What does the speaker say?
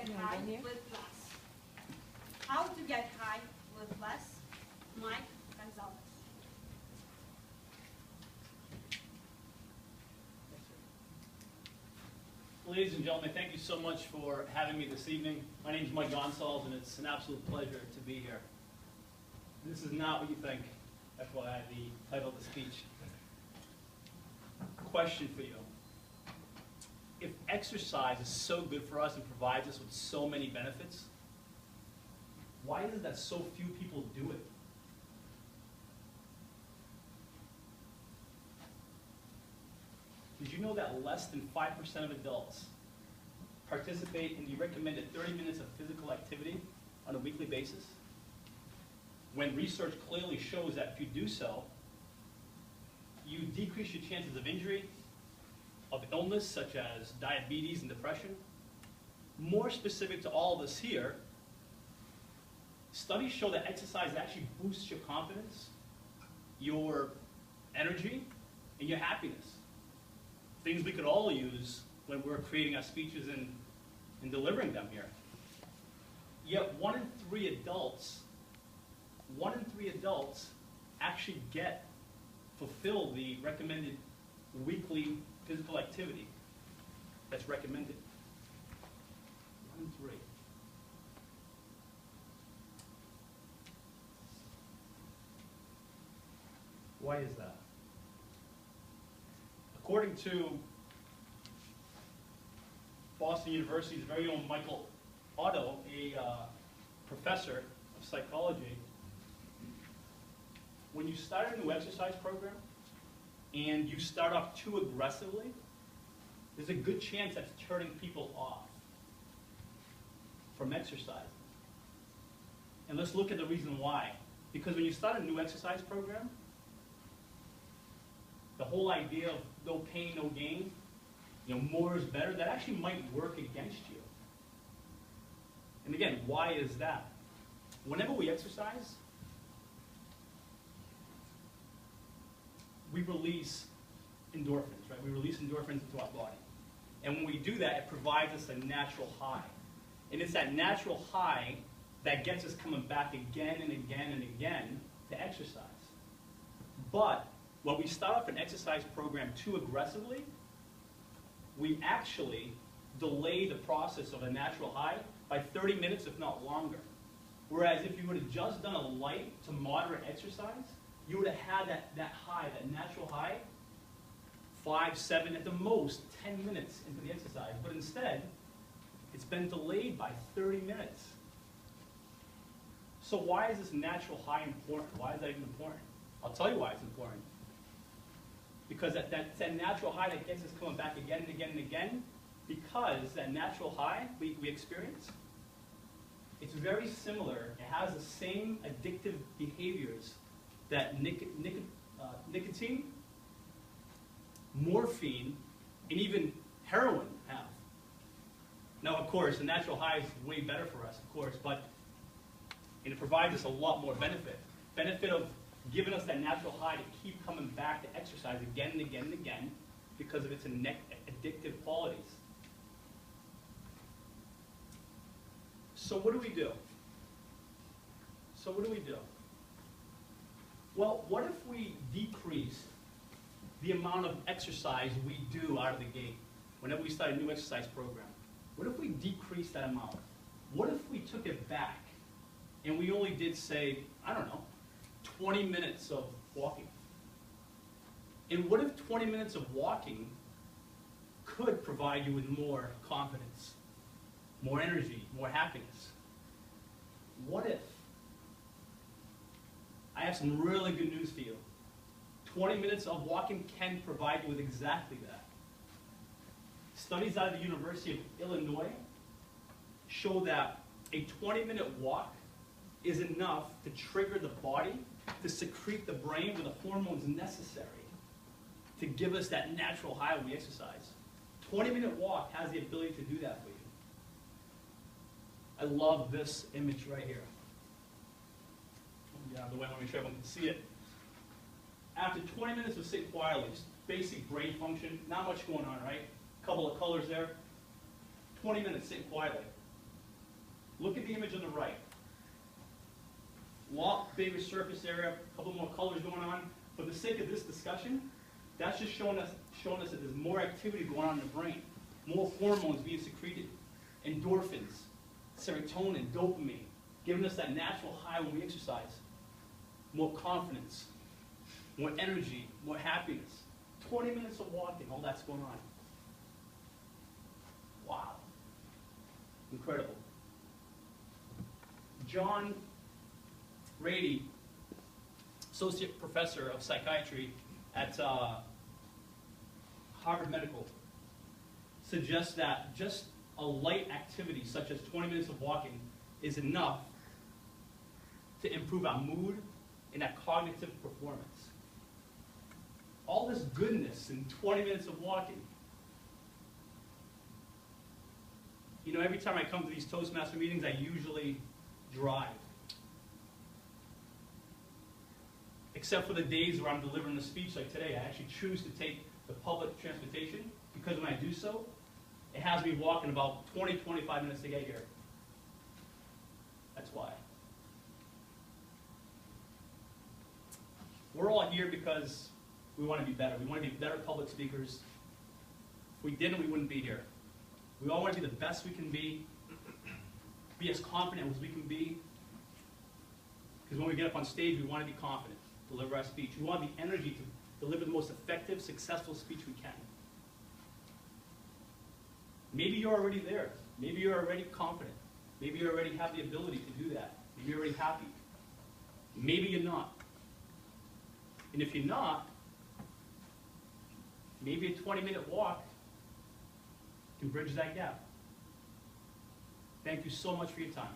get high with less. How to get high with less? Mike Gonzalez. Ladies and gentlemen, thank you so much for having me this evening. My name is Mike Gonzalez, and it's an absolute pleasure to be here. This is not what you think, FYI, the title of the speech. Question for you. If exercise is so good for us and provides us with so many benefits, why is it that so few people do it? Did you know that less than 5% of adults participate in the recommended 30 minutes of physical activity on a weekly basis? When research clearly shows that if you do so, you decrease your chances of injury, of illness such as diabetes and depression. More specific to all of us here, studies show that exercise actually boosts your confidence, your energy, and your happiness. Things we could all use when we're creating our speeches and delivering them here. Yet 1 in 3 adults actually fulfill the recommended weekly physical activity that's recommended. 1 in 3. Why is that? According to Boston University's very own Michael Otto, a professor of psychology, when you start a new exercise program and you start off too aggressively, there's a good chance that's turning people off from exercising. And let's look at the reason why. Because when you start a new exercise program, the whole idea of no pain, no gain, more is better, that actually might work against you. And again, why is that? Whenever we exercise, we release endorphins, right? We release endorphins into our body. And when we do that, it provides us a natural high. And it's that natural high that gets us coming back again and again and again to exercise. But when we start off an exercise program too aggressively, we actually delay the process of a natural high by 30 minutes, if not longer. Whereas if you would have just done a light to moderate exercise, you would have had that high, that natural high, 5, 7, at the most 10 minutes into the exercise. But instead, it's been delayed by 30 minutes. So why is this natural high important? Why is that even important? I'll tell you why it's important. Because that's that natural high that gets us coming back again and again and again, because that natural high we experience, it's very similar. It has the same addictive behaviors that nicotine, morphine, and even heroin have. Now, of course, the natural high is way better for us, of course, but it provides us a lot more benefit. Benefit of giving us that natural high to keep coming back to exercise again and again and again because of its addictive qualities. So what do we do? Well, what if we decrease the amount of exercise we do out of the gate whenever we start a new exercise program? What if we decrease that amount? What if we took it back and we only did, say, I don't know, 20 minutes of walking? And what if 20 minutes of walking could provide you with more confidence, more energy, more happiness? What if? I have some really good news for you. 20 minutes of walking can provide you with exactly that. Studies out of the University of Illinois show that a 20-minute walk is enough to trigger the body to secrete the brain with the hormones necessary to give us that natural high when we exercise. 20-minute walk has the ability to do that for you. I love this image right here. Get out of the way, I want to make sure everyone can see it. After 20 minutes of sitting quietly, just basic brain function, not much going on, right? A couple of colors there. 20 minutes sitting quietly. Look at the image on the right. Lot bigger surface area, a couple more colors going on. For the sake of this discussion, that's just showing us that there's more activity going on in the brain, more hormones being secreted, endorphins, serotonin, dopamine, giving us that natural high when we exercise. More confidence, more energy, more happiness. 20 minutes of walking, all that's going on. Wow. Incredible. John Rady, associate professor of psychiatry at Harvard Medical, suggests that just a light activity such as 20 minutes of walking is enough to improve our mood and our cognitive performance. All this goodness in 20 minutes of walking. You know, every time I come to these Toastmaster meetings, I usually drive. Except for the days where I'm delivering a speech like today, I actually choose to take the public transportation, because when I do so, it has me walking about 20, 25 minutes to get here. That's why. We're all here because we want to be better. We want to be better public speakers. If we didn't, we wouldn't be here. We all want to be the best we can be as confident as we can be. Because when we get up on stage, we want to be confident, deliver our speech. We want the energy to deliver the most effective, successful speech we can. Maybe you're already there. Maybe you're already confident. Maybe you already have the ability to do that. Maybe you're already happy. Maybe you're not. And if you're not, maybe a 20-minute walk can bridge that gap. Thank you so much for your time.